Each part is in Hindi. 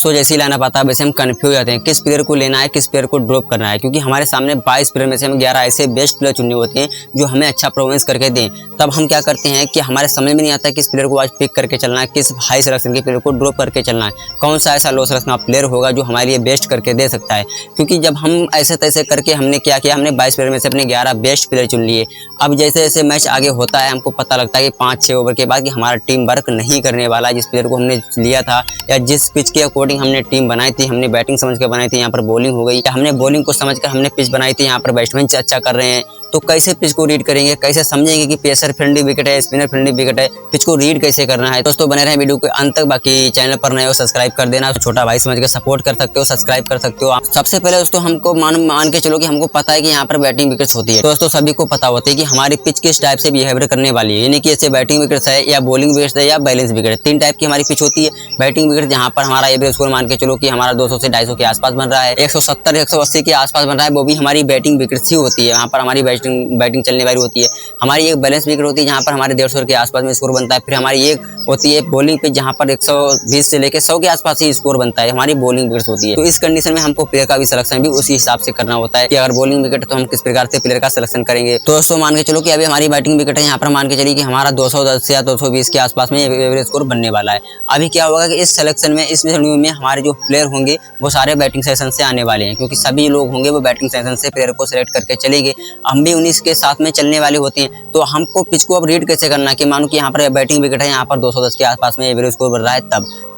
सो जैसे ही लाना पाता है वैसे हम कन्फ्यूज हो जाते हैं किस प्लेयर को लेना है, किस प्लेयर को ड्रॉप करना है, क्योंकि हमारे सामने 22 प्लेयर में से हम 11 ऐसे बेस्ट प्लेयर चुनने होते हैं जो हमें अच्छा परफॉर्मेंस करके दें। तब हम क्या करते हैं कि हमारे समझ में नहीं आता किस प्लेयर को आज पिक करके चलना है, किस हाई सिलेक्शन के प्लेयर को ड्रॉप करके चलना है, कौन सा ऐसा लो सिलेक्शन प्लेयर होगा जो हमारे लिए बेस्ट करके दे सकता है। क्योंकि जब हम ऐसे तैसे करके हमने क्या किया, हमने 22 प्लेयर में से अपने 11 बेस्ट प्लेयर चुन लिए। अब जैसे जैसे मैच आगे होता है हमको पता लगता है कि 5-6 ओवर के बाद कि हमारा टीम वर्क नहीं करने वाला, जिस प्लेयर को हमने लिया था या जिस पिच के अकॉर्डिंग हमने टीम बनाई थी, हमने बैटिंग समझ कर बनाई थी, यहाँ पर बॉलिंग हो गई, या हमने बॉलिंग को समझकर हमने पिच बनाई थी, यहाँ पर बैट्समैन अच्छा कर रहे हैं, तो कैसे पिच को रीड करेंगे, कैसे समझेंगे कि पेसर फ्रेंडली विकेट है, स्पिनर फ्रेंडली विकेट है, पिच को रीड कैसे करना है। दोस्तों बने रहें वीडियो के अंत तक। बाकी चैनल पर नए हो सब्सक्राइब कर देना, छोटा भाई समझ कर सपोर्ट कर सकते हो, सब्सक्राइब कर सकते हो। सबसे पहले दोस्तों हमको मान के चलो कि हमको पता है कि यहाँ पर बैटिंग विकेट्स होती है। दोस्तों सभी को पता होती है कि हमारी पिच किस टाइप से बिहेवियर करने वाली है, यानी कि ऐसे बैटिंग विकेट्स है या बॉलिंग विकेट्स है या बैलेंस विकेट, 3 टाइप की हमारी पिच होती है। बैटिंग विकेट जहाँ पर हमारा एवरेज स्कोर मान के चलो कि हमारा 200 से 250 के आसपास बन रहा है, 170-180 के आसपास बन रहा है, वो भी हमारी बैटिंग विकेट्स ही होती है। यहाँ पर हमारी बैटिंग चलने वाली होती है। हमारी एक बैलेंस विकेट होती है जहाँ पर हमारे 150 के आसपास में स्कोर बनता है। फिर हमारी एक होती है बॉलिंग पिच जहाँ पर 120 से लेकर 100 के आसपास ही स्कोर बनता है, हमारी बॉलिंग विकेट्स होती है। तो इस कंडीशन में हमको प्लेयर का भी सिलेक्शन भी उसी हिसाब से करना होता है कि अगर बॉलिंग विकेट तो हम किस प्रकार से प्लेयर का सिलेक्शन करेंगे। तो दोस्तों मान के चलो कि अभी हमारी बैटिंग विकेट है, यहाँ पर मान के चलिए कि हमारा 210 या 220 के आसपास में एवरेज स्कोर बनने वाला है। अभी क्या होगा कि इस सिलेक्शन में, इस वीडियो में हमारे जो प्लेयर होंगे वो सारे बैटिंग सेशन से आने वाले हैं, क्योंकि सभी लोग होंगे वो बैटिंग सेशन से प्लेयर को सिलेक्ट करके चलेंगे। हम भी उन्हीं के साथ में चलने वाले होते हैं। तो हमको पिच को अब रीड कैसे करना है कि मानो कि यहाँ पर बैटिंग विकेट है, यहाँ पर 210 के आसपास में एवरेज स्कोर बढ़ रहा है,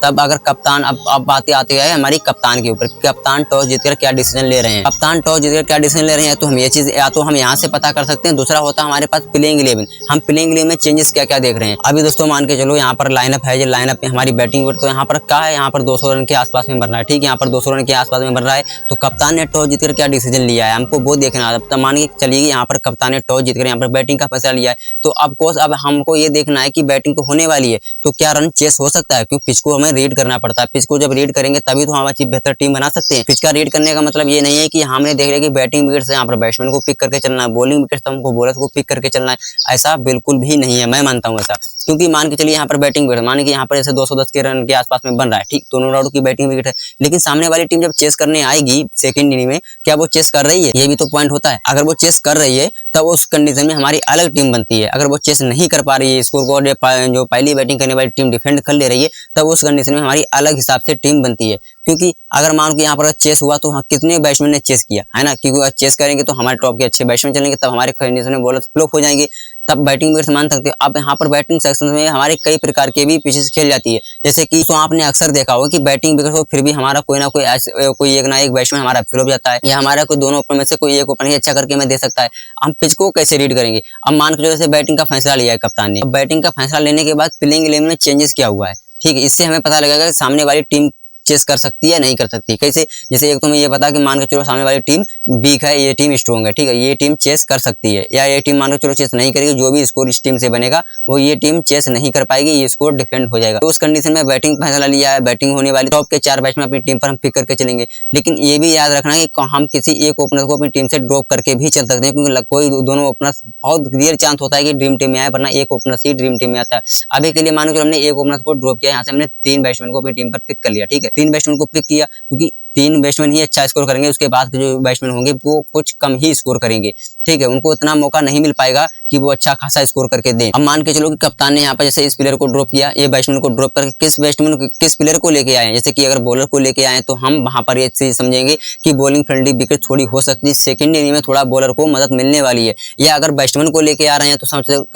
तब अगर कप्तान, अब बातें आती है हमारी कप्तान के ऊपर, कप्तान टॉस जीतकर क्या डिसीजन ले रहे हैं। कप्तान टॉस जीतकर क्या डिसीजन ले रहे हैं तो हम ये चीज या तो हम यहाँ से पता कर सकते हैं। दूसरा होता है हमारे पास प्लेइंग 11, हम प्लेइंग 11 में चेंजेस क्या क्या देख रहे हैं। अभी दोस्तों मान के चलो यहाँ पर लाइनअप है, जो लाइनअप में हमारी बैटिंग विकेट तो यहाँ पर क्या है, यहाँ पर 200 रन के आसपास में बन रहा है, ठीक है, यहाँ पर 200 रन के आसपास में बन रहा है। तो कप्तान ने टॉस जीतकर क्या डिसीजन लिया है हमको वो देखना है। तब मान के चलिए यहाँ पर कप्तान ने टॉस जीतकर यहाँ पर बैटिंग का फैसला लिया है, तो अब हमको ये देखना है कि बैटिंग तो होने वाली है, तो क्या रन चेस हो सकता है, क्योंकि पिच को हमें रीड करना पड़ता है। पिच को जब रीड करेंगे तभी तो हम अच्छी बेहतर टीम बना सकते हैं। पिच का रीड करने का मतलब ये नहीं है कि हमने देख लिया कि बैटिंग विकेट से यहाँ पर बैट्समैन को पिक करके चलना है, बॉलिंग विकेट से हमको बॉलर को पिक करके चलना है, ऐसा बिल्कुल भी नहीं है। मैं मानता हूँ ऐसा, क्योंकि मान के चलिए यहाँ पर बैटिंग विकेट, मान के यहाँ पर जैसे 210 के रन के आसपास में बन रहा है, ठीक, दोनों राउंड की बैटिंग विकेट है, लेकिन सामने वाली टीम जब चेस करने आएगी सेकंड इनिंग में, क्या वो चेस कर रही है, ये भी तो पॉइंट होता है। अगर वो चेस कर रही है तब उस कंडीशन में हमारी अलग टीम बनती है। अगर वो चेस नहीं कर पा रही है, स्कोर को जो पहली बैटिंग करने वाली टीम डिफेंड कर ले रही है, तब उस कंडीशन में हमारी अलग हिसाब से टीम बनती है। क्योंकि अगर मान के यहाँ पर चेस हुआ तो हाँ कितने बैट्समैन ने चेस किया है ना, क्योंकि अगर चेस करेंगे तो हमारे टॉप के अच्छे बैट्समैन चलेंगे, तब हमारे कंडीशन में बॉलर फ्लॉप हो जाएंगे, तब बैटिंग विकेट मान सकते हो। अब यहाँ पर बैटिंग सेक्शन में हमारे कई प्रकार के भी पिचेस खेल जाती है, जैसे कि तो आपने अक्सर देखा होगा कि बैटिंग विकेट हो फिर भी हमारा कोई ना कोई एक ना एक बैट्समैन हमारा फ्लॉप जाता है, या हमारा कोई दोनों ओपनर में से कोई एक ओपनर ही अच्छा करके हमें दे सकता है। हम पिच को कैसे रीड करेंगे। अब मान के जैसे बैटिंग का फैसला लिया है कप्तान ने, अब बैटिंग का फैसला लेने के बाद प्लेइंग 11 में चेंजेस क्या हुआ है, ठीक है, इससे हमें पता लगेगा कि सामने वाली टीम चेस कर सकती है नहीं कर सकती। कैसे, जैसे एक तो मैं ये पता कि मान के चलो सामने वाली टीम वीक है, ये टीम स्ट्रॉन्ग है, ठीक है, ये टीम चेस कर सकती है, या ये टीम मान के चलो चेस नहीं करेगी, जो भी स्कोर इस टीम से बनेगा वो ये टीम चेस नहीं कर पाएगी, ये स्कोर डिफेंड हो जाएगा। तो उस कंडीशन में बैटिंग फैसला लिया है, बैटिंग होने वाली टॉप के 4 बैट्समैन अपनी टीम पर हम पिक करके चलेंगे। लेकिन ये भी याद रखना है कि हम किसी एक ओपनर को अपनी टीम से ड्रॉप करके भी चल सकते हैं, क्योंकि कोई दोनों ओपनर बहुत रेयर चांस होता है कि ड्रीम टीम में आए, वरना एक ओपनर से ड्रीम टीम में आता है। अभी के लिए मानो कि हमने एक ओपनर को ड्रॉप किया, यहाँ से हमने 3 बैट्समैन को अपनी टीम पर पिक कर लिया, ठीक है, 3 बैट्समैन को पिक किया, क्योंकि 3 बैट्समैन ही अच्छा स्कोर करेंगे, उसके बाद के जो बैट्समैन होंगे वो कुछ कम ही स्कोर करेंगे, ठीक है, उनको इतना मौका नहीं मिल पाएगा कि वो अच्छा खासा स्कोर करके दें। अब मान के चलो कि कप्तान ने यहाँ पर जैसे इस प्लेयर को ड्रॉप किया, ये बैट्समैन को ड्रॉप करके किस प्लेयर को लेके आए हैं, जैसे कि अगर बॉलर को लेके आए तो हम वहां पर ये चीज समझेंगे कि बॉलिंग फ्रेंडली विकेट थोड़ी हो सकती है, सेकंड इनिंग में थोड़ा बॉलर को मदद मिलने वाली है। या अगर बैट्समैन को लेके आ रहे हैं तो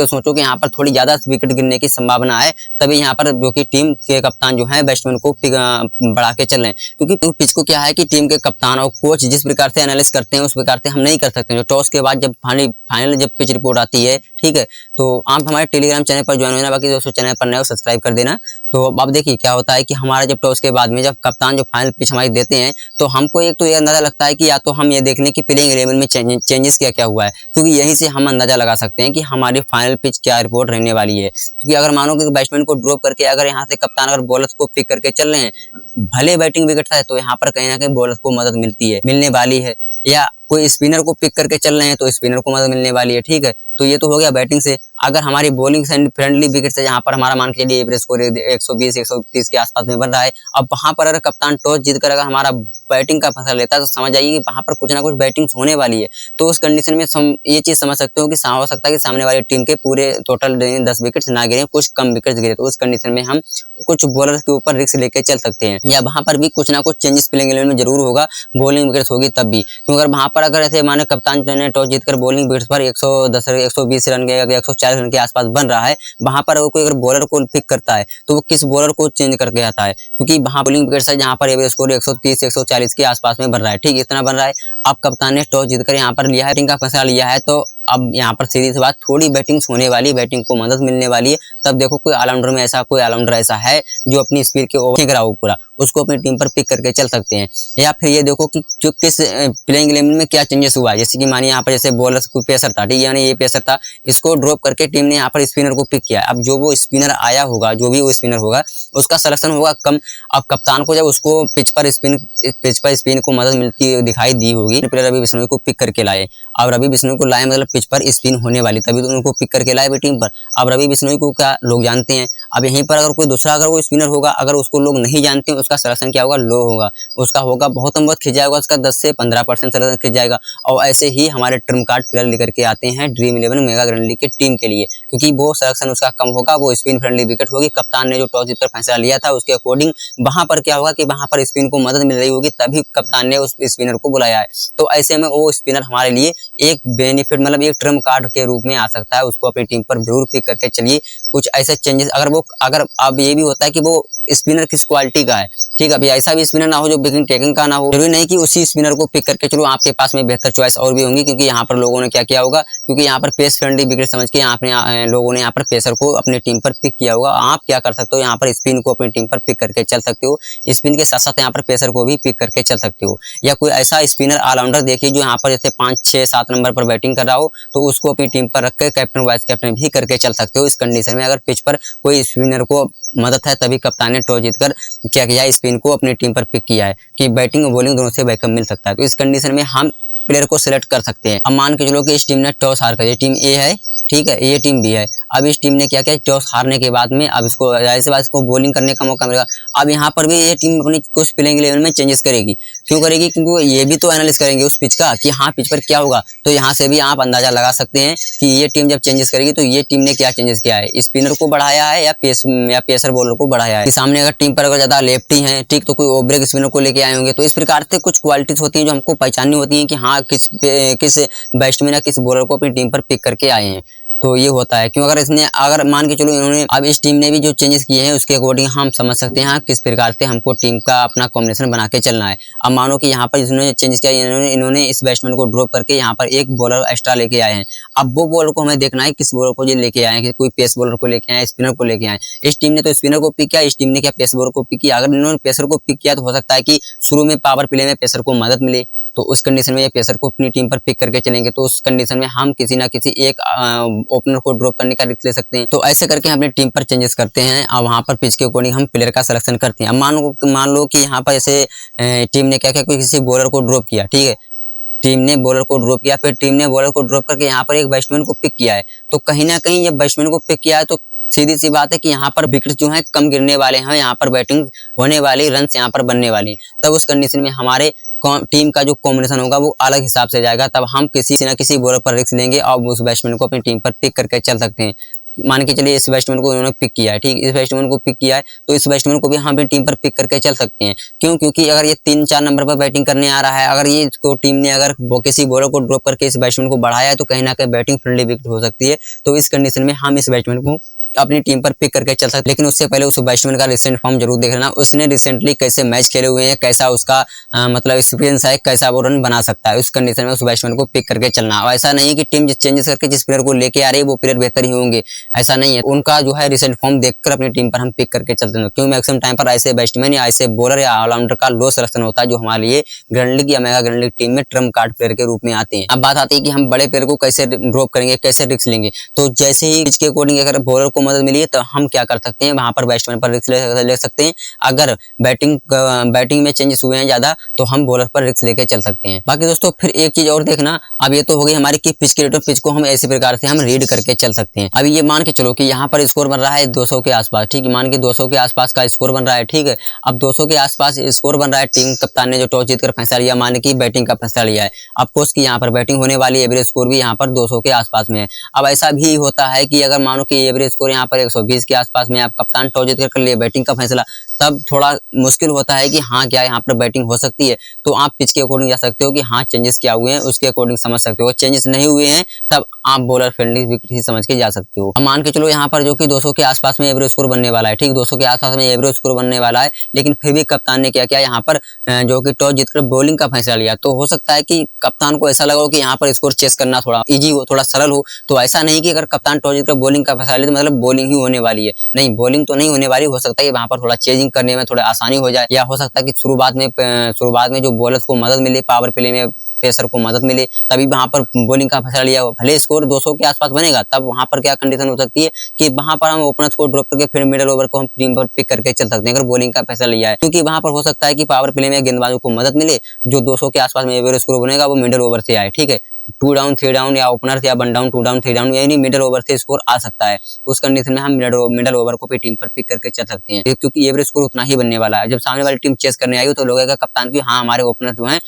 सोचो कि यहाँ पर थोड़ी ज्यादा विकेट गिरने की संभावना है, तभी यहाँ पर जो कि टीम के कप्तान जो है बैट्समैन को बढ़ा के चल रहे हैं। क्योंकि पिच को क्या है कि टीम के कप्तान और कोच जिस प्रकार से एनालिसिस करते हैं उस प्रकार से हम नहीं कर सकते। जो टॉस के बाद जब फाइनल जब पिच रिपोर्ट आती है, ठीक है, तो आप हमारे टेलीग्राम चैनल पर ज्वाइन होना, बाकी दोस्तों चैनल पर नए हो सब्सक्राइब कर देना। तो अब देखिए क्या होता है कि हमारा जब टॉस के बाद में जब कप्तान जो फाइनल पिच हमारी देते हैं, तो हमको एक तो ये अंदाजा लगता है कि या तो हम ये देख लें कि प्लेइंग 11 में चेंजेस क्या क्या हुआ है, क्योंकि यहीं से हम अंदाजा लगा सकते हैं कि हमारी फाइनल पिच क्या रिपोर्ट रहने वाली है। क्योंकि अगर मानो कि बैट्समैन को ड्रॉप करके अगर यहाँ से कप्तान अगर बॉलर्स को पिक करके चल रहे हैं, भले बैटिंग विकेट है, तो यहाँ पर कहीं ना कहीं बॉलर्स को मदद मिलने वाली है। या कोई स्पिनर को पिक करके चल रहे हैं तो स्पिनर को मदद मिलने वाली है। ठीक है, तो ये तो हो गया बैटिंग से। अगर हमारी बॉलिंग फ्रेंडली विकेट से जहाँ पर हमारा मान के लिए एवरेज स्कोर 120-130 के आसपास में बन रहा है, अब वहां पर अगर कप्तान टॉस जीतकर अगर हमारा बैटिंग का फैसला लेता है तो समझ आइए कि वहां पर कुछ ना कुछ बैटिंग होने वाली है। तो उस कंडीशन में ये चीज समझ सकते हो कि हो सकता है कि सामने वाली टीम के पूरे टोटल 10 विकेट ना गिरे, कुछ कम विकेट गिरे। तो उस कंडीशन में हम कुछ बॉलर के ऊपर रिस्क लेके चल सकते हैं, या वहां पर भी कुछ ना कुछ चेंजेस प्लेइंग 11 में जरूर होगा, बॉलिंग विकेट होगी तब भी। क्योंकि अगर वहां पर अगर ऐसे माने कप्तान जो है टॉस जीतकर बॉलिंग विकेट पर 110 120 रन के 140 रन के आसपास बन रहा है, वहां पर कोई अगर बॉलर को पिक करता है तो वो किस बॉलर को चेंज करके आता है, क्योंकि वहां बॉलिंग विकेट है जहां पर एवरेज स्कोर 130-140 के आसपास में बन रहा है। ठीक, इतना बन रहा है। अब कप्तान ने टॉस जीतकर यहाँ पर लिया है, बैटिंग का फैसला लिया है, तो अब यहाँ पर सीधी सी बात थोड़ी बैटिंग होने वाली, बैटिंग को मदद मिलने वाली है। तब देखो कोई ऑलराउंडर ऐसा है जो अपनी स्पीड के ओवर रहा हो पूरा, उसको अपनी टीम पर पिक करके चल सकते हैं। या फिर ये देखो कि जो किस प्लेइंग 11 में क्या चेंजेस हुआ है। जैसे कि मानिए यहाँ पर जैसे बॉलर को पेसर था, ठीक है, यानी ये पेसर था, इसको ड्रॉप करके टीम ने यहाँ पर स्पिनर को पिक किया। अब जो वो स्पिनर आया होगा, जो भी वो स्पिनर होगा, उसका सिलेक्शन होगा कम। अब कप्तान को जब उसको पिच पर स्पिन को मदद मिलती दिखाई दी होगी, प्लेयर रवि बिश्नोई को पिक करके लाए। अब रवि बिश्नोई को लाए मतलब पिच पर स्पिन होने वाली, तभी तो उनको पिक करके लाए टीम पर। अब रवि बिश्नोई को क्या लोग जानते हैं। अब यहीं पर अगर कोई दूसरा अगर वो स्पिनर होगा, अगर उसको लोग नहीं जानते हैं, उसका सिलेक्शन क्या होगा, लो होगा, उसका होगा बहुत खिंच जाएगा, उसका 10 से 15% सिलेक्शन खिंच जाएगा। और ऐसे ही हमारे ट्रिम कार्ड प्लेयर लेकर के आते हैं ड्रीम 11 मेगा ग्रैंड लीग की टीम के लिए, क्योंकि वो सिलेक्शन उसका कम होगा, वो स्पिन फ्रेंडली विकेट होगी। कप्तान ने जो टॉस जीतकर फैसला लिया था उसके अकॉर्डिंग वहां पर क्या होगा कि वहां पर स्पिन को मदद मिल रही होगी, तभी कप्तान ने उस स्पिनर को बुलाया है। तो ऐसे में वो स्पिनर हमारे लिए एक बेनिफिट मतलब एक ट्रम्प कार्ड के रूप में आ सकता है, उसको अपनी टीम पर जरूर पिक करके चलिए। कुछ ऐसे चेंजेस अगर अब ये भी होता है कि वो स्पिनर किस क्वालिटी का है। ठीक है, अभी ऐसा भी स्पिनर ना हो जो विकेट टेकिंग का ना हो, जरूरी नहीं कि उसी स्पिनर को पिक करके चलो, आपके पास में बेहतर चॉइस और भी होंगी। क्योंकि यहाँ पर लोगों ने क्या किया होगा, क्योंकि यहाँ पर पेस फ्रेंडली विकेट समझ के लोगों ने यहाँ पर पेसर को अपनी टीम पर पिक किया होगा। आप क्या कर सकते हो, यहाँ पर स्पिन को अपनी टीम पर पिक करके चल सकते हो, स्पिन के साथ साथ यहाँ पर पेसर को भी पिक करके चल सकते हो। या कोई ऐसा स्पिनर ऑलराउंडर देखिए जो यहाँ पर जैसे 5, 6, 7 नंबर पर बैटिंग कर रहा हो, तो उसको अपनी टीम पर रखकर कैप्टन वाइस कैप्टन भी करके चल सकते हो। इस कंडीशन में अगर पिच पर कोई स्पिनर को मदद है, तभी कप्तान ने टॉस जीतकर क्या किया, स्पिन को अपनी टीम पर पिक किया है कि बैटिंग और बॉलिंग दोनों से बैकअप मिल सकता है। तो इस कंडीशन में हम प्लेयर को सिलेक्ट कर सकते हैं। अब मान के चलो कि इस टीम ने टॉस हार कर, ये टीम ए है, ठीक है, ये टीम भी है। अब इस टीम ने क्या किया, टॉस हारने के बाद में अब इसको जाहिर सी बात इसको बॉलिंग करने का मौका मिलेगा। अब यहाँ पर भी ये टीम अपनी कुछ प्लेइंग 11 में चेंजेस करेगी। क्यों करेगी, क्योंकि ये भी तो एनालिसिस करेंगे उस पिच का कि हाँ पिच पर क्या होगा। तो यहाँ से भी आप अंदाजा लगा सकते हैं कि ये टीम जब चेंजेस करेगी तो ये टीम ने क्या चेंजेस किया है, स्पिनर को बढ़ाया है या पेसर बॉलर को बढ़ाया है। सामने अगर टीम पर अगर ज्यादा लेफ्टी है, ठीक, तो कोई ओवर ब्रेक स्पिनर को लेके आए होंगे। तो इस प्रकार से कुछ क्वालिटीज होती है जो हमको पहचाननी होती है कि हाँ किस बैट्समैन या किस बॉलर को अपनी टीम पर पिक करके आए हैं। तो ये होता है। क्यों, अगर मान के चलो इन्होंने अब इस टीम ने भी जो चेंजेस किए हैं उसके अकॉर्डिंग हम समझ सकते हैं किस प्रकार से हमको टीम का अपना कॉम्बिनेशन बना के चलना है। अब मानो कि यहाँ पर जिन्होंने चेंजेस किया, इन्होंने इस बैट्समैन को ड्रॉप करके यहाँ पर एक बॉलर एक्स्ट्रा लेके आए हैं। अब वो बॉलर को हमें देखना है किस बॉलर को ये लेके आए हैं, कोई पेस बॉलर को लेके आए, स्पिनर को लेके आए। इस टीम ने तो स्पिनर को पिक किया, इस टीम ने क्या पेस बॉलर को पिक किया। अगर इन्होंने पेसर को पिक किया तो हो सकता है कि शुरू में पावर प्ले में पेसर को मदद मिले, तो उस कंडीशन में ये पेसर को अपनी टीम पर पिक करके चलेंगे। तो उस कंडीशन में हम किसी ना किसी एक ओपनर को ड्रॉप करने का रिस्क ले सकते हैं। तो ऐसे करके हम अपनी टीम पर चेंजेस करते हैं और वहां पर पिच के अकॉर्डिंग हम प्लेयर का सिलेक्शन करते हैं। अब मान लो कि यहाँ पर जैसे टीम ने क्या किया, किसी बॉलर को ड्रॉप किया, ठीक है, टीम ने बॉलर को ड्रॉप किया, फिर टीम ने बॉलर को ड्रॉप करके यहाँ पर एक बैट्समैन को पिक किया है। तो कहीं ना कहीं जब बैट्समैन को पिक किया है तो सीधी सी बात है कि यहाँ पर विकेट जो है कम गिरने वाले हैं, यहाँ पर बैटिंग होने वाली, रन यहाँ पर बनने वाली। तब उस कंडीशन में हमारे टीम का जो कॉम्बिनेशन होगा वो अलग हिसाब से जाएगा। तब हम किसी न किसी बॉलर पर रिस्क लेंगे और उस बैट्समैन को अपनी टीम पर पिक करके चल सकते हैं। मान के चलिए इस बैट्समैन को उन्होंने पिक किया है, ठीक, इस बैट्समैन को पिक किया है तो इस बैट्समैन को भी हम अपनी टीम पर पिक करके चल सकते हैं। क्यों, क्योंकि अगर ये 3-4 नंबर पर बैटिंग करने आ रहा है, अगर ये इसको टीम ने अगर किसी बॉलर को ड्रॉप करके इस बैट्समैन को बढ़ाया है तो कहीं ना कहीं बैटिंग फ्रेंडली विकेट हो सकती है। तो इस कंडीशन में हम इस बैट्समैन को अपनी टीम पर पिक करके चल सकते। लेकिन उससे पहले उस बैट्समैन का रिसेंट फॉर्म जरूर देख लेना, उसने रिसेंटली कैसे मैच खेले हुए हैं, कैसा उसका मतलब एक्सपीरियंस है, कैसा वो रन बना सकता है। उस कंडीशन में उस बैट्समैन को पिक करके चलना। और ऐसा नहीं है कि टीम चेंजेस करके जिस प्लेयर को लेके आ रही है वो प्लेयर बेहतर ही होंगे, ऐसा नहीं है। उनका जो है रिसेंट फॉर्म देखकर अपनी टीम पर हम पिक करके चलते हैं। क्योंकि मैक्सिमम टाइम पर ऐसे बैट्समैन या ऐसे बॉलर या ऑलराउंडर का लो सिलेक्शन होता है जो हमारे लिए ग्रैंड लीग या मेगा ग्रैंड लीग टीम में ट्रम्प कार्ड प्लेयर के रूप में आते हैं। अब बात आती है कि हम बड़े प्लेयर को कैसे ड्रॉप करेंगे, कैसे रिस्क लेंगे। तो जैसे ही पिच के अकॉर्डिंग अगर बॉलर को मदद मिली है तो हम क्या कर सकते हैं, वहां पर बैट्समैन पर रिस्क ले सकते हैं। अगर बैटिंग में चेंजेस हुए हैं ज्यादा तो हम बॉलर पर रिस्क लेके चल सकते हैं। बाकी दोस्तों फिर एक चीज और देखना, अब ये तो हो गई हमारी की पिच की रेट, पिच को हम ऐसे प्रकार से हम रीड करके चल सकते हैं। अभी ये मान के चलो कि यहाँ पर स्कोर बन रहा है 200 के आसपास, ठीक है, मान के 200 के आसपास का स्कोर बन रहा है, ठीक है। अब 200 के आसपास स्कोर बन रहा है, टीम कप्तान ने जो टॉस जीतकर फैसला लिया, मान की बैटिंग का फैसला लिया है, ऑफ कोर्स कि यहाँ पर बैटिंग होने वाली एवरेज स्कोर भी यहाँ पर 200 के आसपास में है। अब ऐसा भी होता है कि अगर मानो कि एवरेज स्कोर यहाँ पर 120 के आसपास में, आप कप्तान टॉस जीतकर कर लिए बैटिंग का फैसला, तब थोड़ा मुश्किल होता है कि हाँ क्या यहाँ पर बैटिंग हो सकती है। तो आप पिच के अकॉर्डिंग जा सकते हो कि हाँ चेंजेस क्या हुए हैं उसके अकॉर्डिंग समझ सकते हो। चेंजेस नहीं हुए हैं तब आप बॉलर फ्रेंडली विकेट ही समझ के जा सकते हो। अब मान के चलो यहाँ पर जो कि 200 के आसपास में एवरेज स्कोर बनने वाला है, ठीक, 200 के आसपास में एवरेज स्कोर बनने वाला है, लेकिन फिर भी कप्तान ने क्या किया यहाँ पर जो कि टॉस जीतकर बॉलिंग का फैसला लिया। तो हो सकता है कि कप्तान को ऐसा लगा हो कि यहाँ पर स्कोर चेस करना थोड़ा इजी हो, थोड़ा सरल हो। तो ऐसा नहीं कि अगर कप्तान टॉस जीतकर बॉलिंग का फैसला ले तो मतलब बॉलिंग ही होने वाली है, नहीं, बॉलिंग तो नहीं होने वाली। हो सकता है वहां पर थोड़ा चेजिंग करने में थोड़ा आसानी हो जाए, या हो सकता है कि शुरुआत में जो बॉलर्स को मदद मिले, पावर प्ले में पेसर को मदद मिले, तभी वहां पर बॉलिंग का फैसला लिया। भले स्कोर 200 के आसपास बनेगा, तब वहां पर क्या कंडीशन हो सकती है कि वहां पर हम ओपनर्स को ड्रॉप करके फिर मिडिल ओवर को हम टीम पर पिक करके चल सकते हैं अगर बॉलिंग का फैसला लिया है, क्योंकि वहां पर हो सकता है कि पावर प्ले में गेंदबाजों को मदद मिले, जो 200 के आसपास में एवरेज स्कोर बनेगा वो मिडिल ओवर से आए, ठीक है, 2 डाउन 3 डाउन या ओपनर या 1 डाउन 2 डाउन 3 डाउन, यानी मिडिल ओवर से स्कोर आ सकता है। उस कंडीशन में हम मिडिल ओवर को भी टीम पर पिक करके चल सकते हैं, क्योंकि एवरेज स्कोर उतना ही बनने वाला है। जब सामने वाली टीम चेस करने आई तो लोगों का कप्तान की हाँ हमारे ओपनर जो है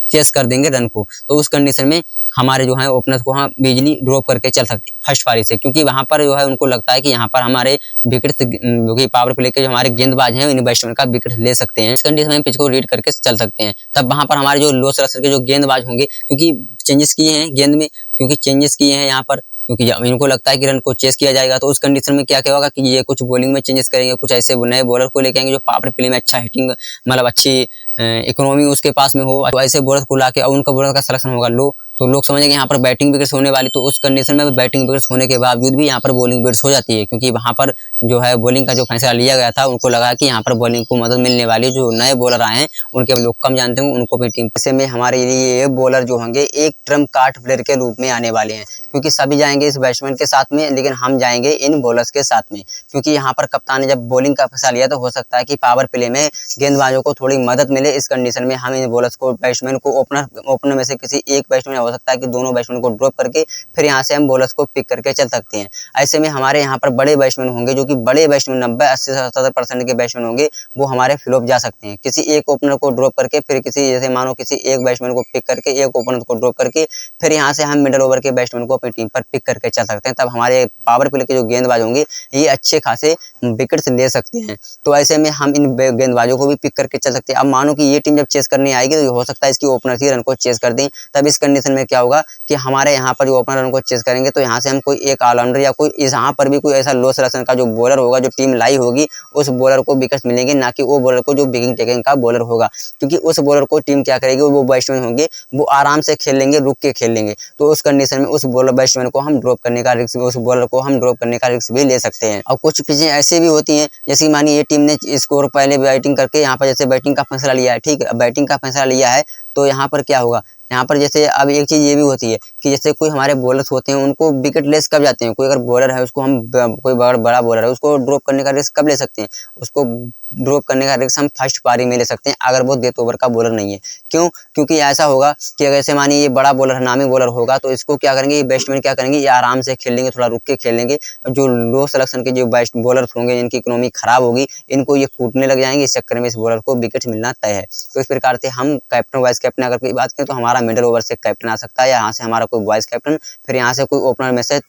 चेस कर देंगे रन को, तो उस कंडीशन में हमारे जो है ओपनर्स को हम बिजली ड्रॉप करके चल सकते हैं फर्स्ट पारी से, क्योंकि वहां पर जो है उनको लगता है कि यहाँ पर हमारे विकेट जो कि पावर प्ले के जो हमारे गेंदबाज हैं इन बैट्समैन का विकेट ले सकते हैं। इस कंडीशन में पिच को रीड करके चल सकते हैं। तब वहां पर हमारे जो लो सलेक्शन के जो गेंदबाज होंगे, क्योंकि चेंजेस किए हैं गेंद में, क्योंकि चेंजेस किए हैं यहाँ पर, क्योंकि इनको लगता है कि रन को चेस किया जाएगा, तो उस कंडीशन में क्या होगा कि ये कुछ बॉलिंग में चेंजेस करेंगे, कुछ ऐसे नए बॉलर को लेके आएंगे जो पावर प्ले में अच्छा हिटिंग, मतलब अच्छी इकोनॉमी उसके पास में हो, तो ऐसे बॉलर को लाके उनका बॉलर का सिलेक्शन होगा लो, तो लोग समझेंगे यहाँ पर बैटिंग विकेट्स होने वाली। तो उस कंडीशन में बैटिंग विकेट्स होने के बावजूद भी यहाँ पर बॉलिंग विकेट्स हो जाती है, क्योंकि वहां पर जो है बॉलिंग का जो फैसला लिया गया था, उनको लगा कि यहाँ पर बॉलिंग को मदद मिलने वाली। जो नए बॉलर आए हैं उनके लोग कम जानते होंगे, उनको अपनी टीम से में हमारे लिए ये बॉलर जो होंगे एक ट्रम्प कार्ड प्लेयर के रूप में आने वाले हैं, क्योंकि सभी जाएंगे इस बैट्समैन के साथ में, लेकिन हम जाएंगे इन बॉलर्स के साथ में, क्योंकि यहाँ पर कप्तान ने जब बॉलिंग का फैसला लिया तो हो सकता है कि पावर प्ले में गेंदबाजों को थोड़ी मदद मिले। इस कंडीशन में हम इन बॉलर्स को, बैट्समैन को, ओपनर में से किसी एक बैट्समैन, हो सकता है कि दोनों बैट्समैन को ड्रॉप करके फिर यहाँ से हम बॉलर्स को पिक करके चल सकते हैं। ऐसे में हमारे यहाँ पर बड़े बैट्समैन होंगे, जो कि बड़े बैट्समैन 90-80-70% के बैट्समैन होंगे, वो हमारे फ्लॉप जा सकते हैं। किसी एक ओपनर को ड्रॉप करके फिर किसी, जैसे मानो किसी एक बैट्समैन को पिक करके एक ओपनर को ड्रॉप करके फिर यहाँ से हम मिडिल ओवर के बैट्समैन को अपनी टीम पर पिक करके चल सकते हैं। तब हमारे पावर प्ले के जो गेंदबाज होंगे ये अच्छे खासे विकेट्स ले सकते हैं। तो ऐसे में हम इन गेंदबाजों को भी पिक करके चल सकते हैं। अब मानो कि ये टीम जब चेस करने आएगी तो हो सकता है इसकी ओपनर ही रन को चेस कर दें, तब इस कंडीशन में क्या होगा कि हमारे यहाँ पर जो ओपनर रन को चेस करेंगे तो यहाँ से हम कोई एक ऑलराउंडर या कोई यहाँ पर भी कोई ऐसा लो सिलेक्शन का जो बॉलर होगा, जो टीम लाई होगी, उस बॉलर को विकेट्स मिलेंगे, ना कि वो बॉलर को जो बिगिंग टेकिंग का बॉलर होगा, क्योंकि उस बॉलर को टीम क्या करेगी, वो बैट्समैन होंगे वो आराम से खेल लेंगे, रुक के खेल लेंगे। तो उस कंडीशन में उस बॉलर बैट्समैन को हम ड्रॉप करने का रिस्क, उस बॉलर को हम ड्रॉप करने का रिस्क भी ले सकते हैं। और कुछ चीजें ऐसी भी होती हैं, जैसे मानिए ये टीम ने स्कोर पहले बैटिंग करके यहाँ पर जैसे बैटिंग का फैसला लिया है, ठीक है, बैटिंग का फैसला लिया है, तो यहाँ पर क्या होगा, यहाँ पर जैसे अब एक चीज ये भी होती है कि जैसे कोई हमारे बॉलर्स होते हैं उनको विकेट लेस कब जाते हैं, कोई अगर बॉलर है उसको हम, कोई बड़ा बॉलर है उसको ड्रॉप करने का रिस्क कब ले सकते हैं, उसको ड्रॉप करने का रिस्क हम फर्स्ट पारी में ले सकते हैं अगर वो डेथ ओवर का बॉलर नहीं है। क्यों? क्योंकि ऐसा होगा कि अगर जैसे मानिए ये बड़ा बॉलर है, नामी बॉलर होगा, तो इसको क्या करेंगे, ये बैट्समैन क्या करेंगे, ये आराम से खेल लेंगे, थोड़ा रुक के खेल लेंगे। जो लो सिलेक्शन के जो बॉलर्स होंगे जिनकी इकोनॉमी खराब होगी, इनको ये कूटने लग जाएंगे, इस चक्कर में इस बॉलर को विकेट मिलना तय है। तो इस प्रकार से हम कैप्टन वाइस कैप्टन अगर कोई बात करें तो हमारा मिडिल ओवर से कैप्टन आ सकता है, या यहाँ से हमारा कोई वाइस कैप्टन, फिर यहाँ से कोई ओपनर में से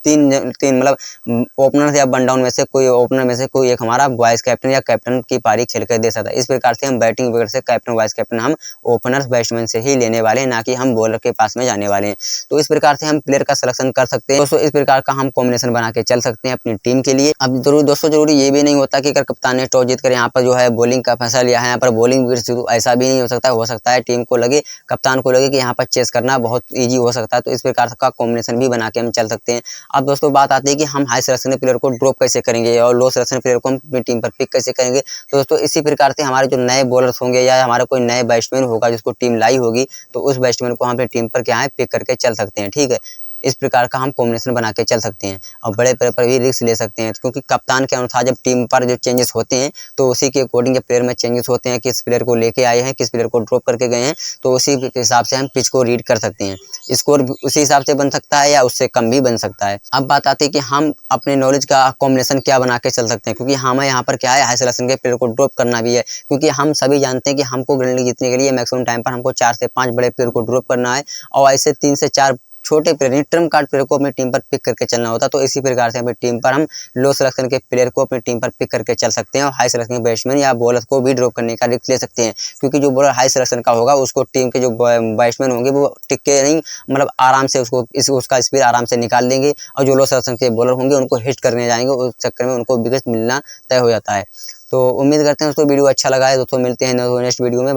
तीन मतलब ओपनर या वन डाउन में से कोई ओपनर में से कोई एक हमारा वाइस कैप्टन या कैप्टन की पारी खेल कर दे सकता है। इस प्रकार से हम बैटिंग विकेट से कैप्टन वाइस कैप्टन हम ओपनर्स बैट्समैन से ही लेने वाले हैं, ना कि हम बॉलर के पास में जाने वाले हैं। तो इस प्रकार से हम प्लेयर का सिलेक्शन कर सकते हैं दोस्तों। इस प्रकार का हम कॉम्बिनेशन बना के चल सकते हैं अपनी टीम के लिए। अब जरूरी ये भी नहीं होता कि अगर कप्तान ने टॉस जीत कर यहाँ पर जो है बॉलिंग का फैसला लिया है, यहाँ पर बॉलिंग विकेट, ऐसा भी नहीं हो सकता है टीम को लगे, कप्तान को लगे कि यहाँ पर चेस करना बहुत ईजी हो सकता है। तो इस प्रकार का कॉम्बिनेशन भी बना के हम चल सकते हैं। अब दोस्तों बात आती है कि हम हाई सिलेक्शन प्लेयर को ड्रॉप कैसे करेंगे और लो सिलेक्शन प्लेयर को हम अपनी टीम पर पिक कैसे करेंगे। तो दोस्तों इसी प्रकार से हमारे जो नए बॉलर्स होंगे या हमारा कोई नए बैट्समैन होगा जिसको टीम लाई होगी, तो उस बैट्समैन को हम अपनी टीम पर क्या है पिक करके चल सकते हैं, ठीक है। इस प्रकार का हम कॉम्बिनेशन बना के चल सकते हैं और बड़े प्लेयर पर भी रिस्क ले सकते हैं, क्योंकि कप्तान के अनुसार जब टीम पर जो चेंजेस होते हैं तो उसी के अकॉर्डिंग जब प्लेयर में चेंजेस होते हैं, किस प्लेयर को लेके आए हैं, किस प्लेयर को ड्रॉप करके गए हैं, तो उसी के हिसाब से हम पिच को रीड कर सकते हैं। स्कोर उसी हिसाब से बन सकता है या उससे कम भी बन सकता है। अब बात आती है कि हम अपने नॉलेज का कॉम्बिनेशन क्या बना के चल सकते हैं, क्योंकि हमें यहाँ पर क्या है, हाई सिलेक्शन के प्लेयर को ड्रॉप करना भी है, क्योंकि हम सभी जानते हैं कि हमको ग्रैंड लीग जीतने के लिए मैक्सिमम टाइम पर हमको 4 से 5 बड़े प्लेयर को ड्रॉप करना है और ऐसे 3 से 4 छोटे प्लेयर ट्रम्प कार्ड प्लेयर को अपनी टीम पर पिक करके चलना होता है। तो इसी प्रकार से अपनी टीम पर हम लो सिलेक्शन के प्लेयर को अपनी टीम पर पिक करके चल सकते हैं और हाई सिलेक्शन के बैट्समैन या बॉलर को भी ड्रॉप करने का रिस्क ले सकते हैं, क्योंकि जो बॉलर हाई सिलेक्शन का होगा उसको टीम के जो बैट्समैन होंगे वो टिक के नहीं, मतलब आराम से उसका स्पीड आराम से निकाल देंगे और जो लो सिलेक्शन के बॉलर होंगे उनको हिट करने जाएंगे, उस चक्कर में उनको विकेट मिलना तय हो जाता है। तो उम्मीद करते हैं दोस्तों वीडियो अच्छा लगा है। दोस्तों मिलते हैं नेक्स्ट वीडियो में।